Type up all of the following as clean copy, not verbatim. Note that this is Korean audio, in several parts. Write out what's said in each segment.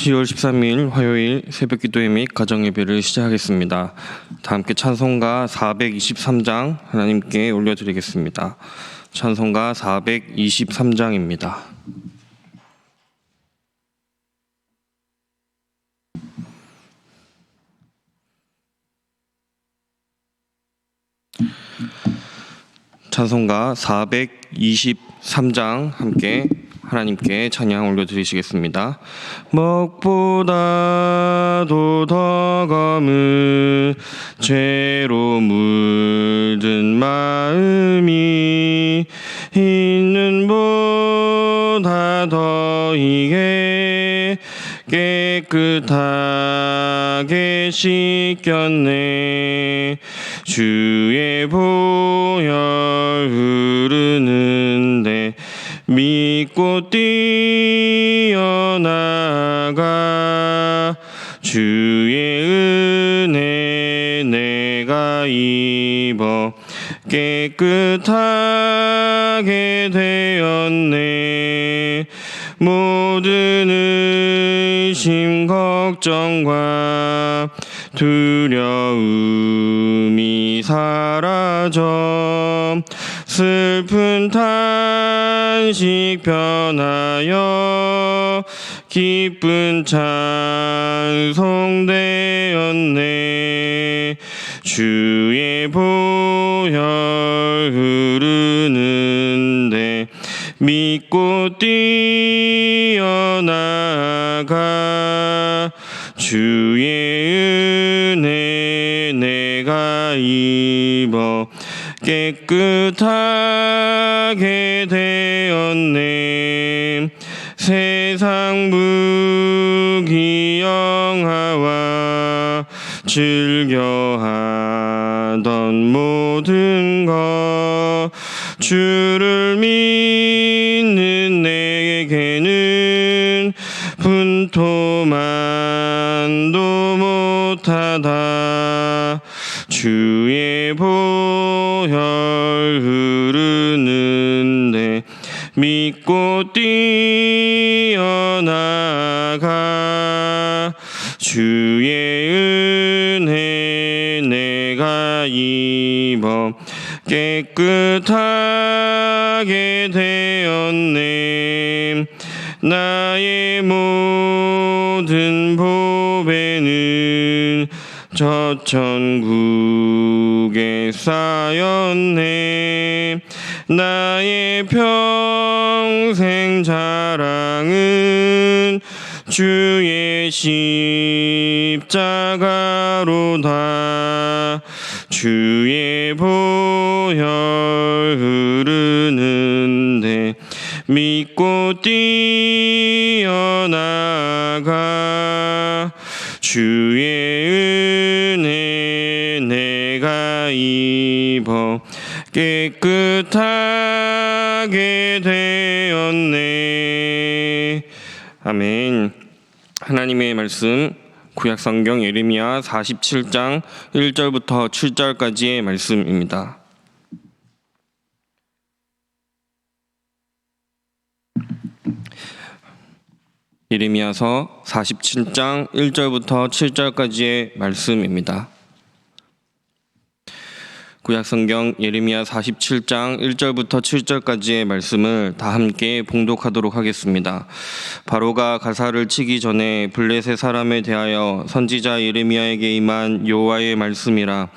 10월 13일 화요일 새벽기도회 및 가정예배를 시작하겠습니다. 다 함께 찬송가 423장 하나님께 올려드리겠습니다. 찬송가 423장입니다. 찬송가 423장 함께 하나님께 찬양 올려드리시겠습니다. 먹보다도 더 검은 죄로 물든 마음이 있는 보다 더 이게 깨끗하게 씻겼네. 주의 보혈 흐르는데 믿고 뛰어나가. 주의 은혜 내가 입어 깨끗하게 되었네. 모든 의심 걱정과 두려움이 사라져 슬픈 탄식 변하여 기쁜 찬송 되었네. 주의 보혈 흐르는데 믿고 뛰어나가. 주의 은혜 내가 입어 깨끗하게 되었네. 세상 무기영화와 즐겨하던 모든 것 주를 믿는 내게는 분토만도 못하다. 주의 보혈 흐르는데 믿고 뛰어나가. 주의 은혜 내가 입어 깨끗하게 되었네. 나의 모든 보배는 저 천국에 쌓였네. 나의 평생 자랑은 주의 십자가로다. 주의 보혈 흐르는데 믿고 뛰어나가. 주의 은혜 내가 입어 깨끗하게 되었네. 아멘. 하나님의 말씀 구약성경 예레미야 47장 1절부터 7절까지의 말씀입니다. 예레미야서 47장 1절부터 7절까지의 말씀입니다. 구약성경 예레미야 47장 1절부터 7절까지의 말씀을 다 함께 봉독하도록 하겠습니다. 바로가 가사를 치기 전에 블레셋 사람에 대하여 선지자 예레미야에게 임한 여호와의 말씀이라.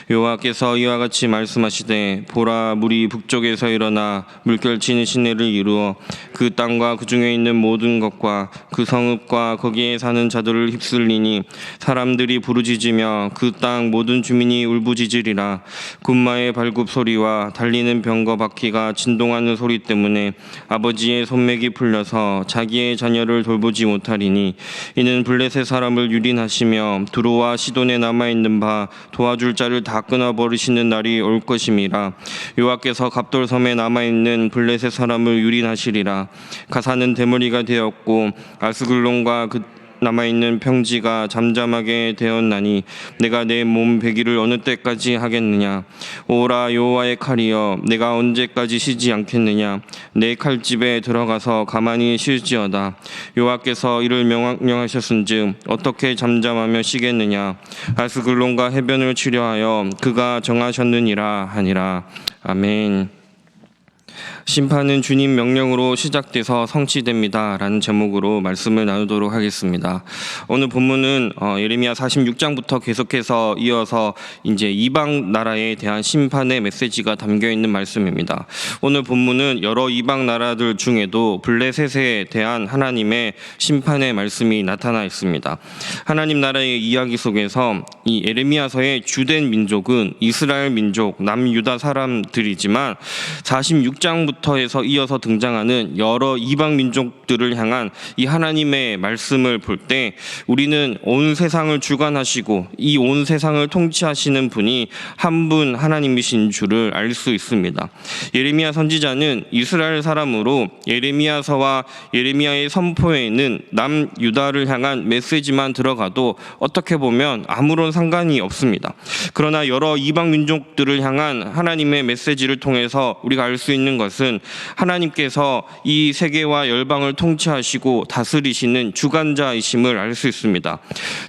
여호와께서 이와 같이 말씀하시되 보라, 물이 북쪽에서 일어나 물결치는 시내를 이루어 그 땅과 그 중에 있는 모든 것과 그 성읍과 거기에 사는 자들을 휩쓸리니 사람들이 부르짖으며 그 땅 모든 주민이 울부짖으리라. 군마의 발굽 소리와 달리는 병거 바퀴가 진동하는 소리 때문에 아버지의 손맥이 풀려서 자기의 자녀를 돌보지 못하리니 이는 블레셋 사람을 유린하시며 두로와 시돈에 남아있는 바 도와줄 자를 다 끊어버리시는 날이 올 것임이라. 여호와께서 갑돌섬에 남아있는 블레셋 사람을 유린하시리라. 가사는 대머리가 되었고 아스글론과 그 남아있는 평지가 잠잠하게 되었나니 내가 내 몸 베기를 어느 때까지 하겠느냐. 오라 여호와의 칼이여, 내가 언제까지 쉬지 않겠느냐. 내 칼집에 들어가서 가만히 쉴지어다. 여호와께서 이를 명하셨은즉 어떻게 잠잠하며 쉬겠느냐. 아스글론과 해변을 치려하여 그가 정하셨느니라 하니라. 아멘. 심판은 주님 명령으로 시작돼서 성취됩니다 라는 제목으로 말씀을 나누도록 하겠습니다. 오늘 본문은 예레미야 46장부터 계속해서 이어서 이제 이방 나라에 대한 심판의 메시지가 담겨 있는 말씀입니다. 오늘 본문은 여러 이방 나라들 중에도 블레셋에 대한 하나님의 심판의 말씀이 나타나 있습니다. 하나님 나라의 이야기 속에서 이 예레미야서의 주된 민족은 이스라엘 민족, 남유다 사람들이지만 46장부터 해서 이어서 등장하는 여러 이방 민족들을 향한 이 하나님의 말씀을 볼 때 우리는 온 세상을 주관하시고 이 온 세상을 통치하시는 분이 한 분 하나님이신 줄을 알 수 있습니다. 예레미야 선지자는 이스라엘 사람으로 예레미야서와 예레미야의 선포에 있는 남유다를 향한 메시지만 들어가도 어떻게 보면 아무런 상관이 없습니다. 그러나 여러 이방 민족들을 향한 하나님의 메시지를 통해서 우리가 알 수 있는 것은 하나님께서 이 세계와 열방을 통치하시고 다스리시는 주관자이심을 알 수 있습니다.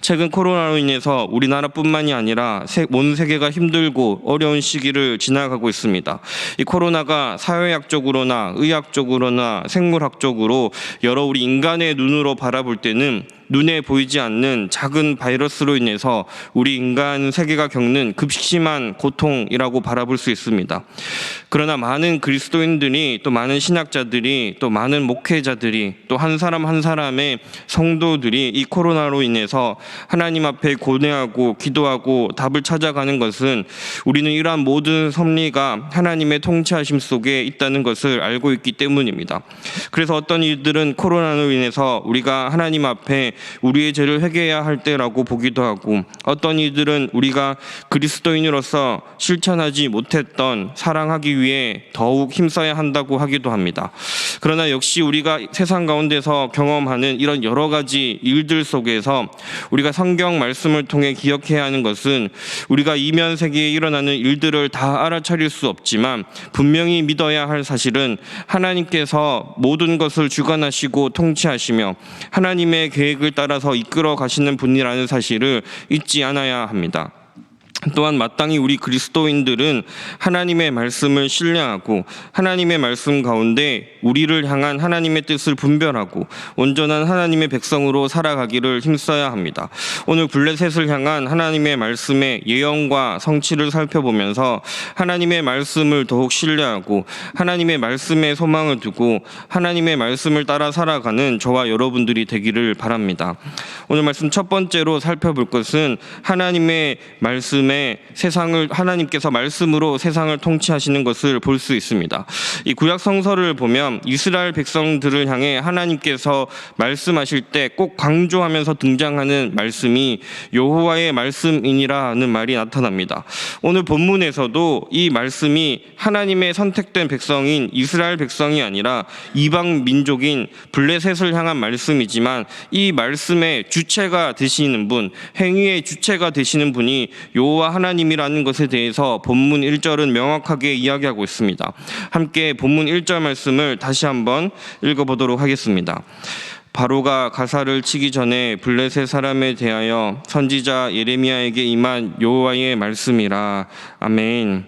최근 코로나로 인해서 우리나라뿐만이 아니라 온 세계가 힘들고 어려운 시기를 지나가고 있습니다. 이 코로나가 사회학적으로나 의학적으로나 생물학적으로 여러 우리 인간의 눈으로 바라볼 때는 눈에 보이지 않는 작은 바이러스로 인해서 우리 인간 세계가 겪는 극심한 고통이라고 바라볼 수 있습니다. 그러나 많은 그리스도인들이, 또 많은 신학자들이, 또 많은 목회자들이, 또 한 사람 한 사람의 성도들이 이 코로나로 인해서 하나님 앞에 고뇌하고 기도하고 답을 찾아가는 것은 우리는 이러한 모든 섭리가 하나님의 통치하심 속에 있다는 것을 알고 있기 때문입니다. 그래서 어떤 이들은 코로나로 인해서 우리가 하나님 앞에 우리의 죄를 회개해야 할 때라고 보기도 하고, 어떤 이들은 우리가 그리스도인으로서 실천하지 못했던 사랑하기 위해 더욱 힘써야 한다고 하기도 합니다. 그러나 역시 우리가 세상 가운데서 경험하는 이런 여러 가지 일들 속에서 우리가 성경 말씀을 통해 기억해야 하는 것은 우리가 이면 세계에 일어나는 일들을 다 알아차릴 수 없지만 분명히 믿어야 할 사실은 하나님께서 모든 것을 주관하시고 통치하시며 하나님의 계획을 따라서 이끌어 가시는 분이라는 사실을 잊지 않아야 합니다. 또한 마땅히 우리 그리스도인들은 하나님의 말씀을 신뢰하고 하나님의 말씀 가운데 우리를 향한 하나님의 뜻을 분별하고 온전한 하나님의 백성으로 살아가기를 힘써야 합니다. 오늘 블레셋을 향한 하나님의 말씀의 예언과 성취를 살펴보면서 하나님의 말씀을 더욱 신뢰하고 하나님의 말씀에 소망을 두고 하나님의 말씀을 따라 살아가는 저와 여러분들이 되기를 바랍니다. 오늘 말씀 첫 번째로 살펴볼 것은 하나님의 말씀에 세상을, 하나님께서 말씀으로 세상을 통치하시는 것을 볼 수 있습니다. 이 구약 성서를 보면 이스라엘 백성들을 향해 하나님께서 말씀하실 때 꼭 강조하면서 등장하는 말씀이 여호와의 말씀이니라는 말이 나타납니다. 오늘 본문에서도 이 말씀이 하나님의 선택된 백성인 이스라엘 백성이 아니라 이방 민족인 블레셋을 향한 말씀이지만 이 말씀의 주체가 되시는 분, 행위의 주체가 되시는 분이 여호와 하나님이라는 것에 대해서 본문 1절은 명확하게 이야기하고 있습니다. 함께 본문 1절 말씀을 다시 한번 읽어보도록 하겠습니다. 바로가 가사를 치기 전에 블레셋 사람에 대하여 선지자 예레미야에게 임한 여호와의 말씀이라. 아멘.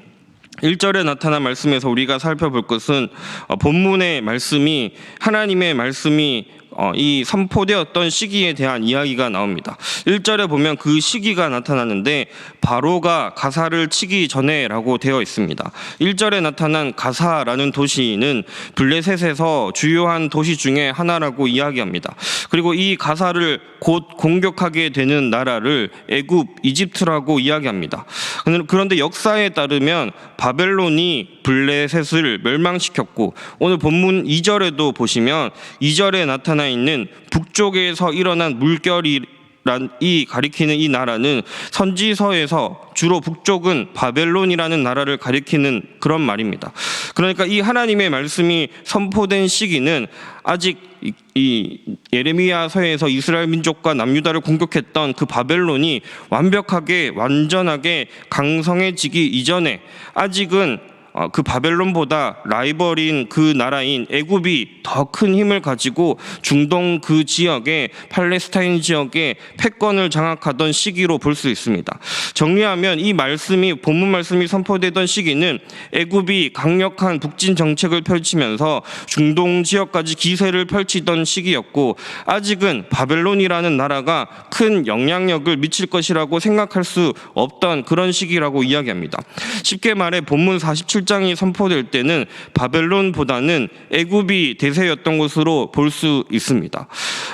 1절에 나타난 말씀에서 우리가 살펴볼 것은 본문의 말씀이 하나님의 말씀이 이 선포되었던 시기에 대한 이야기가 나옵니다. 1절에 보면 그 시기가 나타나는데 바로가 가사를 치기 전에라고 되어 있습니다. 1절에 나타난 가사라는 도시는 블레셋에서 주요한 도시 중에 하나라고 이야기합니다. 그리고 이 가사를 곧 공격하게 되는 나라를 애굽, 이집트라고 이야기합니다. 그런데 역사에 따르면 바벨론이 블레셋을 멸망시켰고 오늘 본문 2절에도 보시면 2절에 나타나 있는 북쪽에서 일어난 물결이라는 이 가리키는 이 나라는 선지서에서 주로 북쪽은 바벨론이라는 나라를 가리키는 그런 말입니다. 그러니까 이 하나님의 말씀이 선포된 시기는 아직 이 예레미야서에서 이스라엘 민족과 남유다를 공격했던 그 바벨론이 완전하게 강성해지기 이전에 아직은 그 바벨론보다 라이벌인 그 나라인 애굽이 더 큰 힘을 가지고 중동 그 지역에 팔레스타인 지역에 패권을 장악하던 시기로 볼 수 있습니다. 정리하면 이 말씀이 본문 말씀이 선포되던 시기는 애굽이 강력한 북진 정책을 펼치면서 중동 지역까지 기세를 펼치던 시기였고 아직은 바벨론이라는 나라가 큰 영향력을 미칠 것이라고 생각할 수 없던 그런 시기라고 이야기합니다. 쉽게 말해 본문 47장이 선포될 때는 바벨론보다는 애굽이 대세였던 것으로 볼 수 있습니다.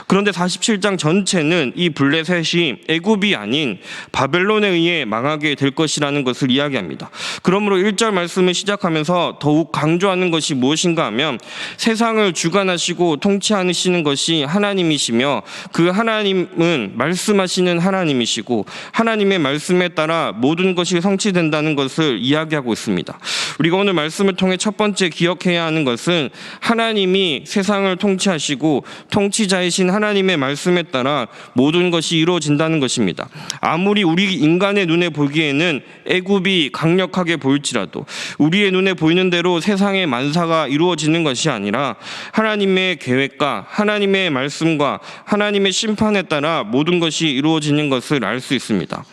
그런데 47장 전체는 이 블레셋이 애굽이 아닌 바벨론에 의해 망하게 될 것이라는 것을 이야기합니다. 그러므로 1절 말씀을 시작하면서 더욱 강조하는 것이 무엇인가 하면 세상을 주관하시고 통치하시는 것이 하나님이시며 그 하나님은 말씀하시는 하나님이시고 하나님의 말씀에 따라 모든 것이 성취된다는 것을 이야기하고 있습니다. 우리가 오늘 말씀을 통해 첫 번째 기억해야 하는 것은 하나님이 세상을 통치하시고 통치자이신 하나님의 말씀에 따라 모든 것이 이루어진다는 것입니다. 아무리 우리 인간의 눈에 보기에는 애굽이 강력하게 보일지라도 우리의 눈에 보이는 대로 세상의 만사가 이루어지는 것이 아니라 하나님의 계획과 하나님의 말씀과 하나님의 심판에 따라 모든 것이 이루어지는 것을 알 수 있습니다.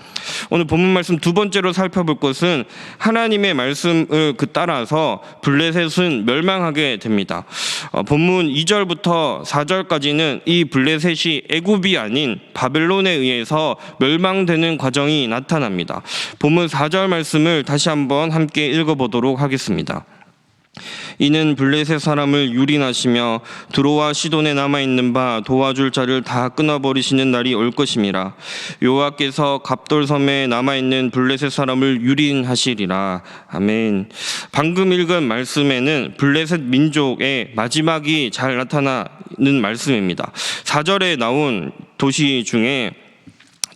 오늘 본문 말씀 두 번째로 살펴볼 것은 하나님의 말씀을 따라서 블레셋은 멸망하게 됩니다. 본문 2절부터 4절까지는 이 블레셋이 애굽이 아닌 바벨론에 의해서 멸망되는 과정이 나타납니다. 본문 4절 말씀을 다시 한번 함께 읽어보도록 하겠습니다. 이는 블레셋 사람을 유린하시며 두로와 시돈에 남아있는 바 도와줄 자를 다 끊어버리시는 날이 올 것임이라. 여호와께서 갑돌섬에 남아있는 블레셋 사람을 유린하시리라. 아멘. 방금 읽은 말씀에는 블레셋 민족의 마지막이 잘 나타나는 말씀입니다. 4절에 나온 도시 중에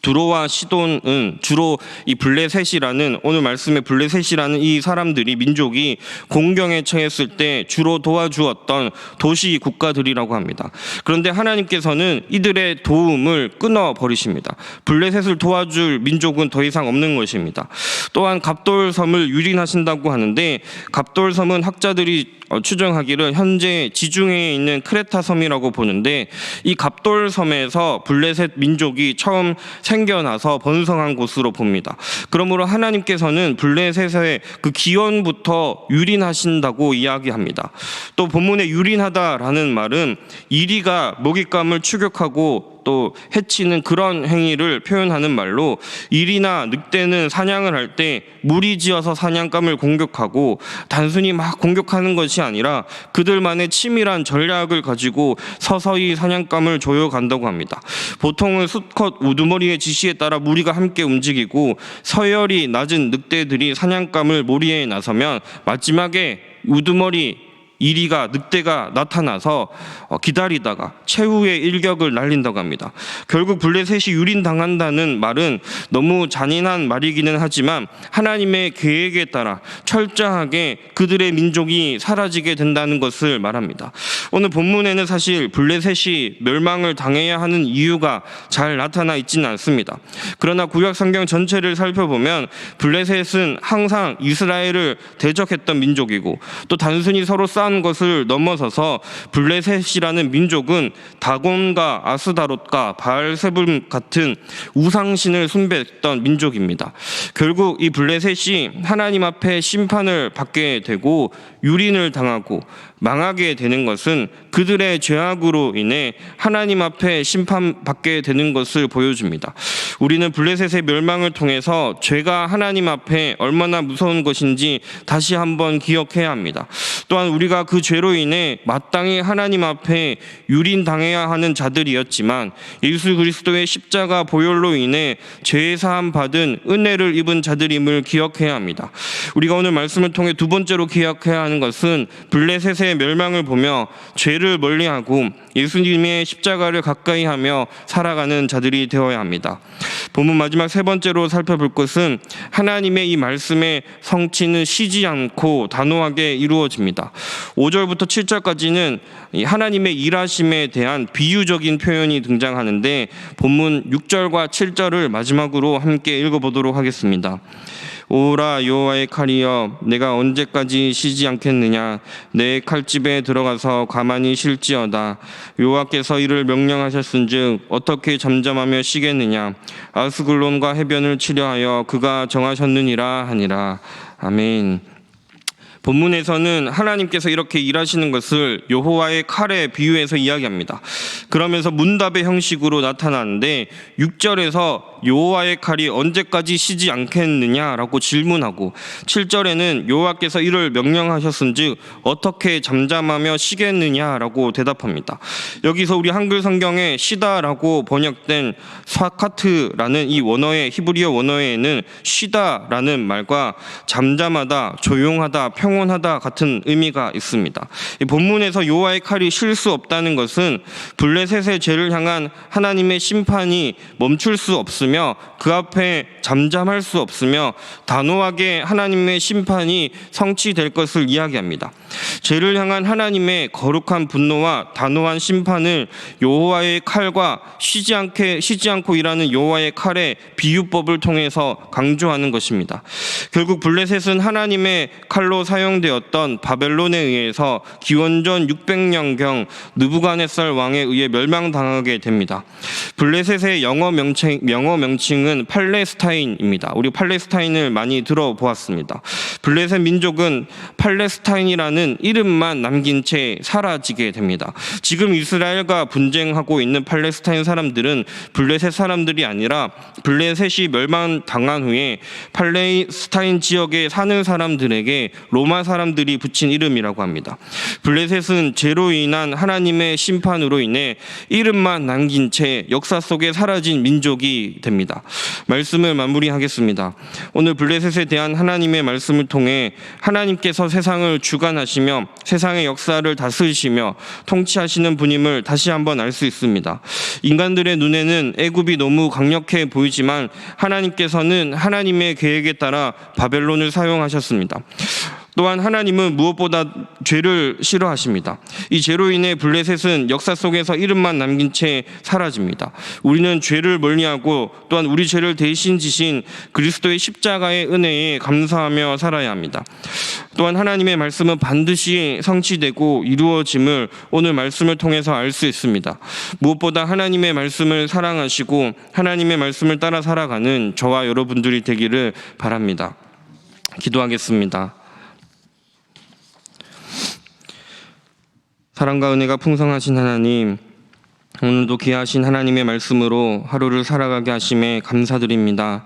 두로와 시돈은 주로 이 블레셋이라는 오늘 말씀의 블레셋이라는 이 사람들이 민족이 공경에 처했을 때 주로 도와주었던 도시 국가들이라고 합니다. 그런데 하나님께서는 이들의 도움을 끊어버리십니다. 블레셋을 도와줄 민족은 더 이상 없는 것입니다. 또한 갑돌섬을 유린하신다고 하는데 갑돌섬은 학자들이 추정하기를 현재 지중해에 있는 크레타 섬이라고 보는데 이 갑돌섬에서 블레셋 민족이 처음 생겨나서 번성한 곳으로 봅니다. 그러므로 하나님께서는 블레셋의 그 기원부터 유린하신다고 이야기합니다. 또 본문에 유린하다라는 말은 이리가 먹잇감을 추격하고 또 해치는 그런 행위를 표현하는 말로 이리나 늑대는 사냥을 할 때 무리지어서 사냥감을 공격하고 단순히 막 공격하는 것이 아니라 그들만의 치밀한 전략을 가지고 서서히 사냥감을 조여간다고 합니다. 보통은 수컷 우두머리의 지시에 따라 무리가 함께 움직이고 서열이 낮은 늑대들이 사냥감을 몰이에 나서면 마지막에 우두머리 이리가 늑대가 나타나서 기다리다가 최후의 일격을 날린다고 합니다. 결국 블레셋이 유린당한다는 말은 너무 잔인한 말이기는 하지만 하나님의 계획에 따라 철저하게 그들의 민족이 사라지게 된다는 것을 말합니다. 오늘 본문에는 사실 블레셋이 멸망을 당해야 하는 이유가 잘 나타나 있지는 않습니다. 그러나 구약 성경 전체를 살펴보면 블레셋은 항상 이스라엘을 대적했던 민족이고 또 단순히 서로 싸운 것을 넘어서서 블레셋이라는 민족은 다곤과 아스다롯과 바알세불 같은 우상신을 숭배했던 민족입니다. 결국 이 블레셋이 하나님 앞에 심판을 받게 되고 유린을 당하고 망하게 되는 것은 그들의 죄악으로 인해 하나님 앞에 심판받게 되는 것을 보여줍니다. 우리는 블레셋의 멸망을 통해서 죄가 하나님 앞에 얼마나 무서운 것인지 다시 한번 기억해야 합니다. 또한 우리가 그 죄로 인해 마땅히 하나님 앞에 유린당해야 하는 자들이었지만 예수 그리스도의 십자가 보혈로 인해 죄 사함 받은 은혜를 입은 자들임을 기억해야 합니다. 우리가 오늘 말씀을 통해 두 번째로 기억해야 하는 것은 블레셋의 멸망을 보며 죄를 멀리하고 예수님의 십자가를 가까이 하며 살아가는 자들이 되어야 합니다. 본문 마지막 세 번째로 살펴볼 것은 하나님의 이 말씀의 성취는 쉬지 않고 단호하게 이루어집니다. 5절부터 7절까지는 하나님의 일하심에 대한 비유적인 표현이 등장하는데 본문 6절과 7절을 마지막으로 함께 읽어보도록 하겠습니다. 오라 여호와의 칼이여, 내가 언제까지 쉬지 않겠느냐? 내 칼집에 들어가서 가만히 쉴지어다. 여호와께서 이를 명령하셨은즉 어떻게 잠잠하며 쉬겠느냐? 아스글론과 해변을 치려하여 그가 정하셨느니라 하니라. 아멘. 본문에서는 하나님께서 이렇게 일하시는 것을 여호와의 칼에 비유해서 이야기합니다. 그러면서 문답의 형식으로 나타나는데 6절에서 여호와의 칼이 언제까지 쉬지 않겠느냐라고 질문하고 7절에는 여호와께서 이를 명령하셨은즉 어떻게 잠잠하며 쉬겠느냐라고 대답합니다. 여기서 우리 한글 성경에 쉬다라고 번역된 사카트라는 이 원어의 히브리어 원어에는 쉬다라는 말과 잠잠하다, 조용하다, 평온하다 같은 의미가 있습니다. 이 본문에서 여호와의 칼이 쉴 수 없다는 것은 블레셋의 죄를 향한 하나님의 심판이 멈출 수 없으며 그 앞에 잠잠할 수 없으며 단호하게 하나님의 심판이 성취될 것을 이야기합니다. 죄를 향한 하나님의 거룩한 분노와 단호한 심판을 여호와의 칼과 쉬지 않고 일하는 여호와의 칼의 비유법을 통해서 강조하는 것입니다. 결국 블레셋은 하나님의 칼로 사용되었던 바벨론에 의해서 기원전 600년경 느부갓네살 왕에 의해 멸망당하게 됩니다. 블레셋의 영어 명칭은 팔레스타인입니다. 우리 팔레스타인을 많이 들어보았습니다. 블레셋 민족은 팔레스타인이라는 이름만 남긴 채 사라지게 됩니다. 지금 이스라엘과 분쟁하고 있는 팔레스타인 사람들은 블레셋 사람들이 아니라 블레셋이 멸망당한 후에 팔레스타인 지역에 사는 사람들에게 로마 사람들이 붙인 이름이라고 합니다. 블레셋은 죄로 인한 하나님의 심판으로 인해 이름만 남긴 채 역사 속에 사라진 민족이 됩니다. 말씀을 마무리하겠습니다. 오늘 블레셋에 대한 하나님의 말씀을 통해 하나님께서 세상을 주관하시며 세상의 역사를 다스리시며 통치하시는 분임을 다시 한번 알 수 있습니다. 인간들의 눈에는 애굽이 너무 강력해 보이지만 하나님께서는 하나님의 계획에 따라 바벨론을 사용하셨습니다. 또한 하나님은 무엇보다 죄를 싫어하십니다. 이 죄로 인해 블레셋은 역사 속에서 이름만 남긴 채 사라집니다. 우리는 죄를 멀리하고 또한 우리 죄를 대신 지신 그리스도의 십자가의 은혜에 감사하며 살아야 합니다. 또한 하나님의 말씀은 반드시 성취되고 이루어짐을 오늘 말씀을 통해서 알 수 있습니다. 무엇보다 하나님의 말씀을 사랑하시고 하나님의 말씀을 따라 살아가는 저와 여러분들이 되기를 바랍니다. 기도하겠습니다. 사랑과 은혜가 풍성하신 하나님, 오늘도 귀하신 하나님의 말씀으로 하루를 살아가게 하심에 감사드립니다.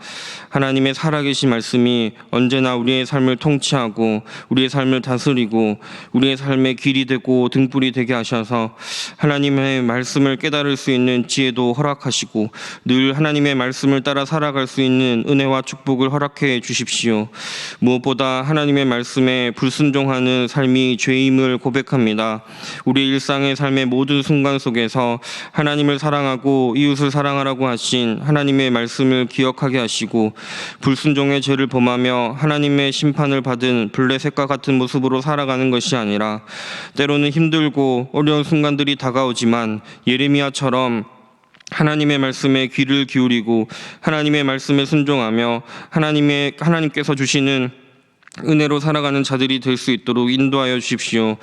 하나님의 살아계신 말씀이 언제나 우리의 삶을 통치하고 우리의 삶을 다스리고 우리의 삶의 길이 되고 등불이 되게 하셔서 하나님의 말씀을 깨달을 수 있는 지혜도 허락하시고 늘 하나님의 말씀을 따라 살아갈 수 있는 은혜와 축복을 허락해 주십시오. 무엇보다 하나님의 말씀에 불순종하는 삶이 죄임을 고백합니다. 우리 일상의 삶의 모든 순간 속에서 하나님을 사랑하고 이웃을 사랑하라고 하신 하나님의 말씀을 기억하게 하시고 불순종의 죄를 범하며 하나님의 심판을 받은 블레셋과 같은 모습으로 살아가는 것이 아니라 때로는 힘들고 어려운 순간들이 다가오지만 예레미야처럼 하나님의 말씀에 귀를 기울이고 하나님의 말씀에 순종하며 하나님께서 주시는 은혜로 살아가는 자들이 될 수 있도록 인도하여 주십시오.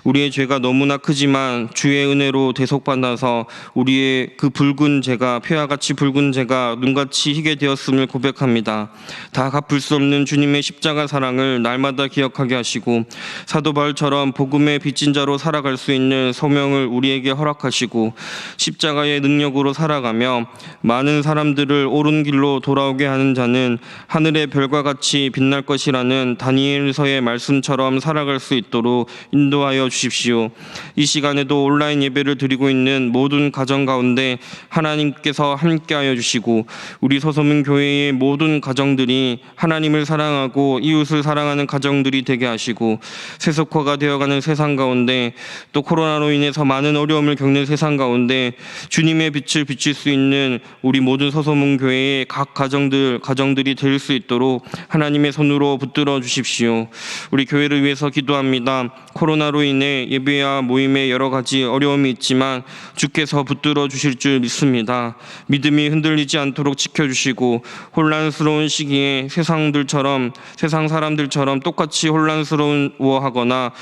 우리의 죄가 너무나 크지만 주의 은혜로 대속받아서 우리의 그 붉은 죄가 폐하같이 붉은 죄가 눈같이 희게 되었음을 고백합니다. 다 갚을 수 없는 주님의 십자가 사랑을 날마다 기억하게 하시고 사도 바울처럼 복음의 빚진 자로 살아갈 수 있는 소명을 우리에게 허락하시고 십자가의 능력으로 살아가며 많은 사람들을 옳은 길로 돌아오게 하는 자는 하늘의 별과 같이 빛날 것이라는 살아가면 다니엘서의 말씀처럼 살아갈 수 있도록 인도하여 주십시오. 이 시간에도 온라인 예배를 드리고 있는 모든 가정 가운데 하나님께서 함께하여 주시고 우리 서소문 교회의 모든 가정들이 하나님을 사랑하고 이웃을 사랑하는 가정들이 되게 하시고 세속화가 되어가는 세상 가운데 또 코로나로 인해서 많은 어려움을 겪는 세상 가운데 주님의 빛을 비칠 수 있는 우리 모든 서소문 교회의 각 가정들이 될 수 있도록 하나님의 손으로 붙들어 주십시오. 우리 교회를 위해서 기도합니다. 코로나로 인해 예배와 모임에 여러 가지 어려움이 있지만 주께서 붙들어 주실 줄 믿습니다. 믿음이 흔들리지 않도록 지켜주시고 혼란스러운 시기에 세상 사람들처럼 똑같이 혼란스러워하거나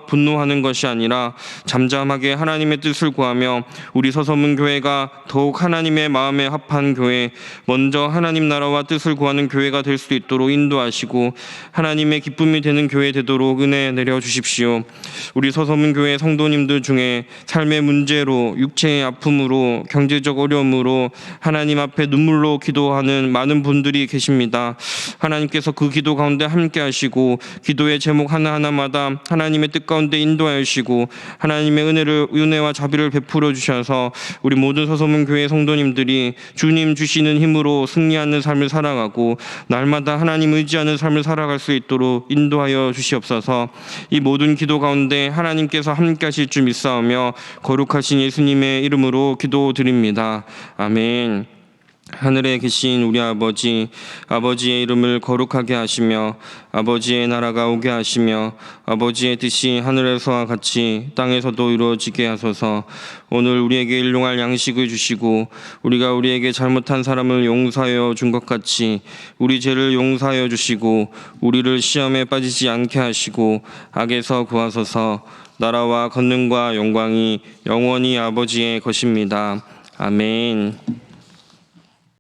분노하는 것이 아니라 잠잠하게 하나님의 뜻을 구하며 우리 서소문 교회가 더욱 하나님의 마음에 합한 교회, 먼저 하나님 나라와 뜻을 구하는 교회가 될 수 있도록 인도하시고 하나님의 기쁨이 되는 교회 되도록 은혜 내려 주십시오. 우리 서소문 교회 성도님들 중에 삶의 문제로, 육체의 아픔으로, 경제적 어려움으로 하나님 앞에 눈물로 기도하는 많은 분들이 계십니다. 하나님께서 그 기도 가운데 함께 하시고 기도의 제목 하나하나마다 하나님의 뜻 가운데 인도하여 주시고 하나님의 은혜와 자비를 베풀어 주셔서 우리 모든 서소문 교회 성도님들이 주님 주시는 힘으로 승리하는 삶을 살아가고 날마다 하나님 의지하는 삶을 살아갈 수 있도록 인도하여 주시옵소서. 이 모든 기도 가운데 하나님께서 함께 하실 줄 믿사오며 거룩하신 예수님의 이름으로 기도드립니다. 아멘. 하늘에 계신 우리 아버지의 이름을 거룩하게 하시며 아버지의 나라가 오게 하시며 아버지의 뜻이 하늘에서와 같이 땅에서도 이루어지게 하소서. 오늘 우리에게 일용할 양식을 주시고 우리가 우리에게 잘못한 사람을 용서하여 준 것 같이 우리 죄를 용서하여 주시고 우리를 시험에 빠지지 않게 하시고 악에서 구하소서. 나라와 권능과 영광이 영원히 아버지의 것입니다. 아멘.